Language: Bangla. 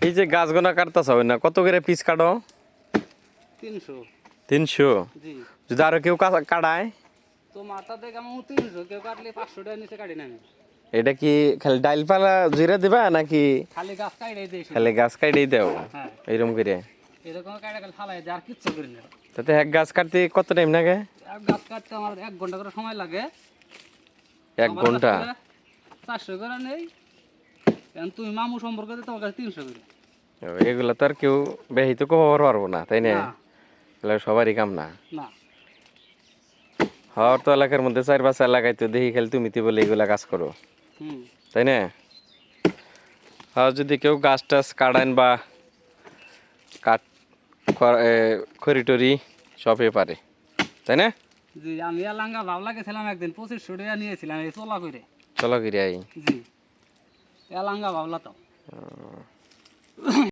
এই যে গাছ গোনা কাটতেছ না, কত করে পিস কাটো? 300। 300? জি। যদি আরো কেউ কাটায়? তো মাথা থেকে আমি 300, কেউ কাটলে 500 টাকা নিচে কাটি না আমি। এটা কি খালি ডাইলপালা জুড়ে দিবা নাকি খালি গাছ কাটাই দিয়েছি। খালি গাছ কাটেই দাও? হ্যাঁ। এইরকম করে এরকম কাটা খালি ফালাই দেয়, আর কিচ্ছু করি না। তাতে এক গাছ কাটতে কত টাইম লাগে? এক গাছ কাটতে আমার 1 ঘন্টা করে সময় লাগে। 1 ঘন্টা? 400 করে নেই। কারণ তুমি মামু সম্পর্কে তোমার কাছে 300 করে। এগুলা তো আর কেউ বেহিত কমাবার পারবো না, তাই না? না। এগুলা সবারই কাম না। না। হর তো এলাকার মধ্যে 4-5 এলাকায় তো দেখি খালি তুমি বলে এগুলা কাজ করো, হুম। তাই না? আর যদি কেউ গাছ টাছ কাটান বা কাঠ খড়ি টরি সবই পারে, তাই না? জি, আমি লাঙ্গা ভাবলা গেছিলাম একদিন, 2500 টাকা নিয়েছিলাম এই চলা করে। চলো গিরি আই। জি, লাঙ্গা ভাবলা তো।